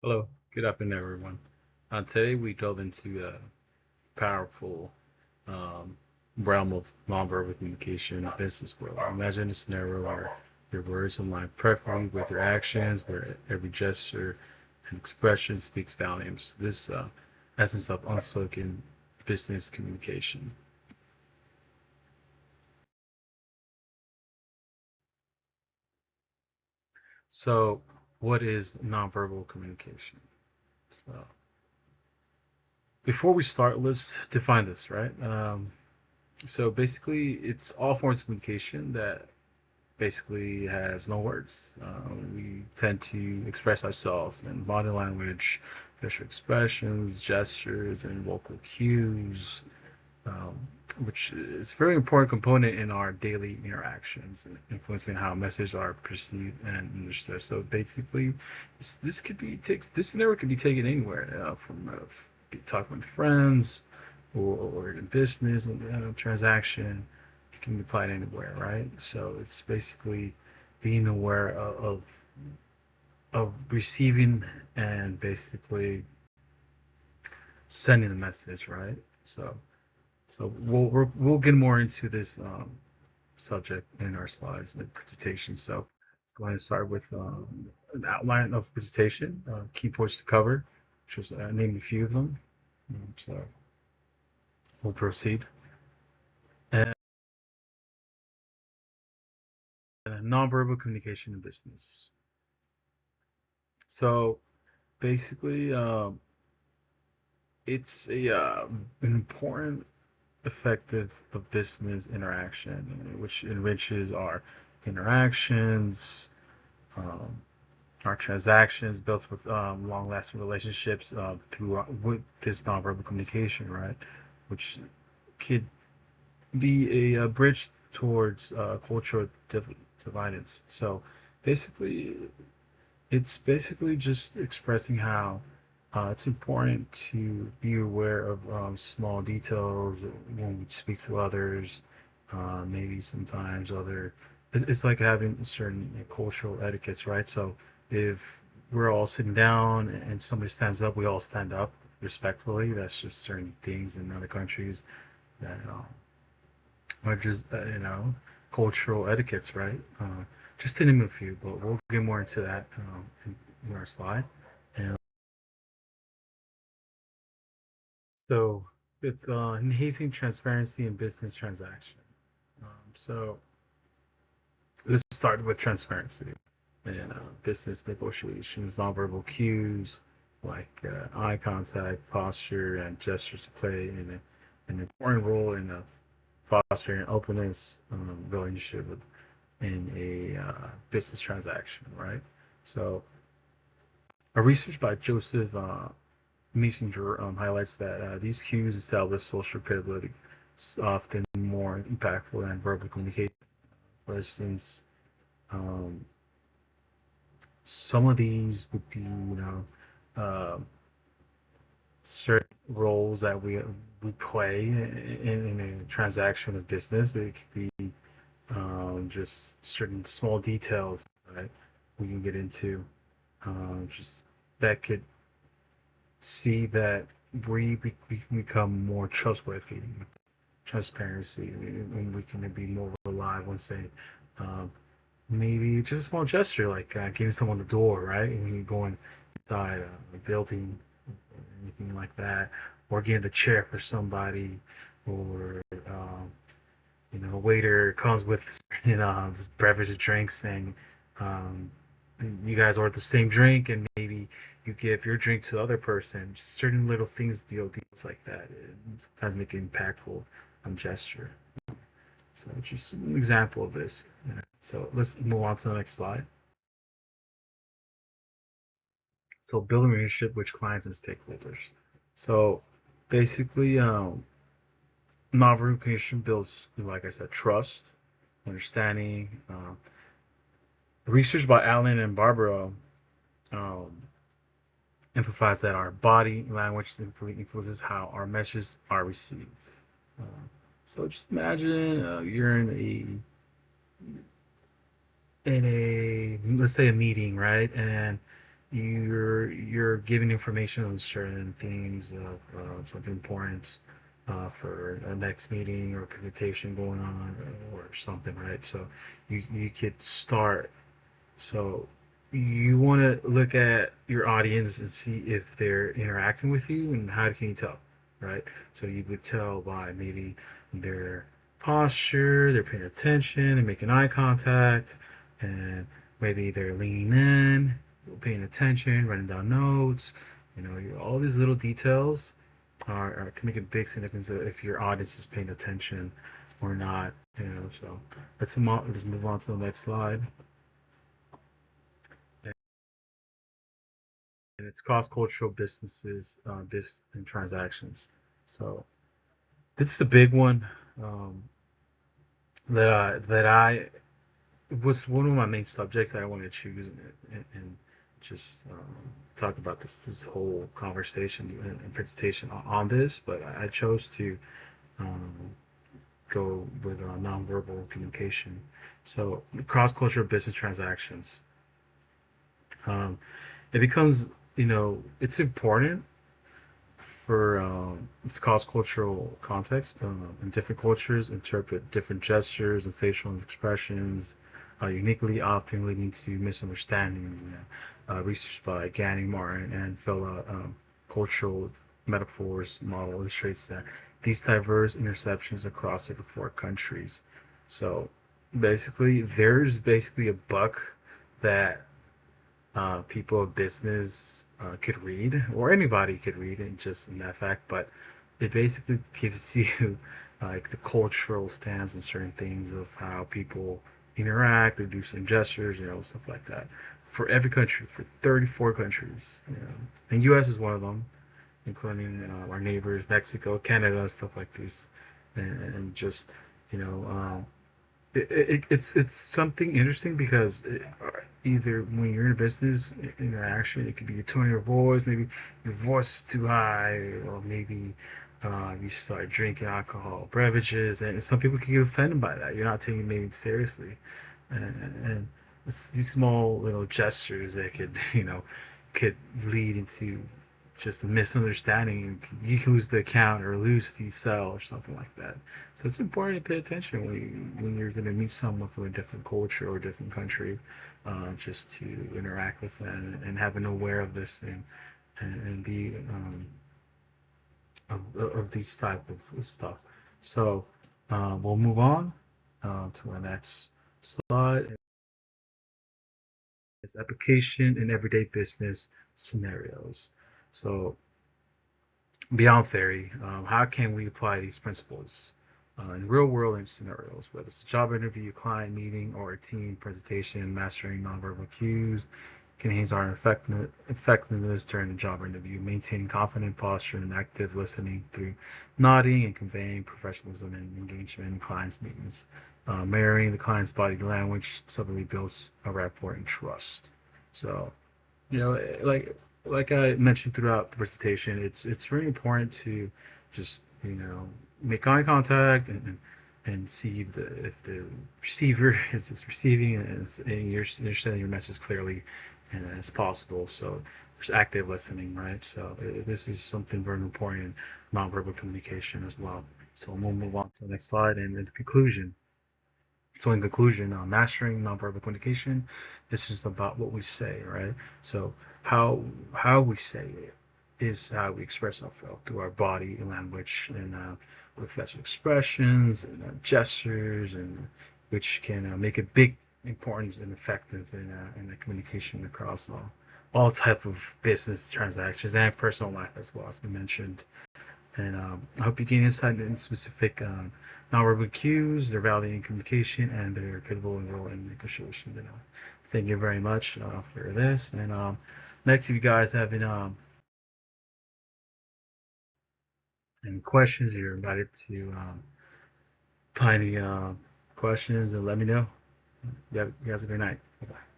Hello, good afternoon, everyone. Today we delve into a powerful um, realm of nonverbal communication in the business world. Imagine a scenario where your words align perfectly with your actions, where every gesture and expression speaks volumes. This essence of unspoken business communication. So, what is nonverbal communication? So, before we start, let's define this, right? So basically, it's all forms of communication that basically has no words. We tend to express ourselves in body language, facial expressions, gestures, and vocal cues, um, which is a very important component in our daily interactions, influencing how messages are perceived and understood. So basically, this scenario could be taken anywhere, from talking with friends or in business, transaction. It can be applied anywhere, right? So it's basically being aware of receiving and basically sending the message, right? So we'll get more into this subject in our slides and presentation. So let's go ahead and start with an outline of presentation, key points to cover, which is name a few of them. So we'll proceed. And nonverbal communication in business. So basically, it's an important effective of business interaction, which enriches our interactions, um, our transactions, built with long-lasting relationships through with this nonverbal communication, right? Which could be a bridge towards cultural dividends. So basically, it's basically just expressing how it's important to be aware of small details when we speak to others. Maybe sometimes it's like having certain cultural etiquettes, right? So if we're all sitting down and somebody stands up, we all stand up respectfully. That's just certain things in other countries that are just, cultural etiquettes, right? Just to name a few, but we'll get more into that in our slide. And so it's enhancing transparency in business transaction. So let's start with transparency in business negotiations. Nonverbal cues like eye contact, posture, and gestures play an important role in fostering openness relationship in a business transaction, right? So a research by Joseph Messenger highlights that these cues establish social credibility, often more impactful than verbal communication. For instance, um, some of these would be, certain roles that we play in a transaction of business. It could be just certain small details, right? We can get into just that could see that we can become more trustworthy, transparency, and we can be more reliable and say, um, maybe just a small gesture like giving someone the door, right? When you're going inside a building or anything like that, or getting the chair for somebody, or a waiter comes with beverage or drinks saying, um, you guys order the same drink and maybe you give your drink to the other person. Certain little things, deals like that, sometimes make an impactful gesture. So just an example of this. Yeah. So let's move on to the next slide. So building relationship with clients and stakeholders. So basically, non-verbal builds, like I said, trust, understanding. Research by Alan and Barbara um, emphasize that our body language influences how our messages are received. Uh, so just imagine you're in a let's say a meeting, right? And you're giving information on certain things of something important for a next meeting or presentation going on or something, right? So you could start. So you want to look at your audience and see if they're interacting with you, and how can you tell, right? So you would tell by maybe their posture, they're paying attention, they're making eye contact, and maybe they're leaning in, paying attention, writing down notes. All these little details can make a big significance if your audience is paying attention or not. So let's move on to the next slide. And it's cross-cultural businesses, business and transactions. So this is a big one, um, that I it was one of my main subjects that I wanted to choose and just talk about this whole conversation and presentation on this, but I chose to um, go with nonverbal communication. So cross-cultural business transactions. Um, it becomes, it's important for its cross-cultural context. And different cultures interpret different gestures and facial expressions uniquely, often leading to misunderstandings. Research by Ganning Martin and fellow cultural metaphors model illustrates that these diverse interceptions across 34 countries. So basically, there's basically a book that people of business could read, or anybody could read, and just in that fact. But it basically gives you like the cultural stance and certain things of how people interact or do some gestures, stuff like that. For every country, for 34 countries, and U.S. is one of them, including our neighbors, Mexico, Canada, stuff like this, and just you know. It's something interesting because either when you're in a business interaction, it could be your tone of your voice, maybe your voice is too high, or maybe you start drinking alcohol beverages, and some people can get offended by that. You're not taking maybe seriously, and these small little gestures that could could lead into just a misunderstanding. You can lose the account or lose the sale or something like that. So it's important to pay attention when you're going to meet someone from a different culture or a different country, just to interact with them and have an aware of this and be of these type of stuff. So we'll move on to our next slide. It's application in everyday business scenarios. So beyond theory, how can we apply these principles in real world scenarios, whether it's a job interview, client meeting, or a team presentation? Mastering nonverbal cues can enhance our effectiveness during the job interview, maintaining confident posture and active listening through nodding and conveying professionalism and engagement in clients' meetings. Marrying the client's body language subtly builds a rapport and trust. So, you know, like I mentioned throughout the presentation, it's very important to just make eye contact and see if the receiver is receiving and you're sending your message clearly and as possible. So there's active listening, right? So this is something very important in nonverbal communication as well. So we'll move on to the next slide and the conclusion. So in conclusion, mastering nonverbal communication, this is about what we say, right? So how we say it is how we express ourselves through our body language and with facial expressions and gestures, and which can make a big importance and effective in the communication across all type of business transactions and personal life as well, as we mentioned. And I hope you gain insight into specific nonverbal cues, their value in communication, and their pivotal role in negotiation. Thank you very much for this. And next, if you guys have any questions, you're invited to find any questions and let me know. You guys have a great night. Bye-bye.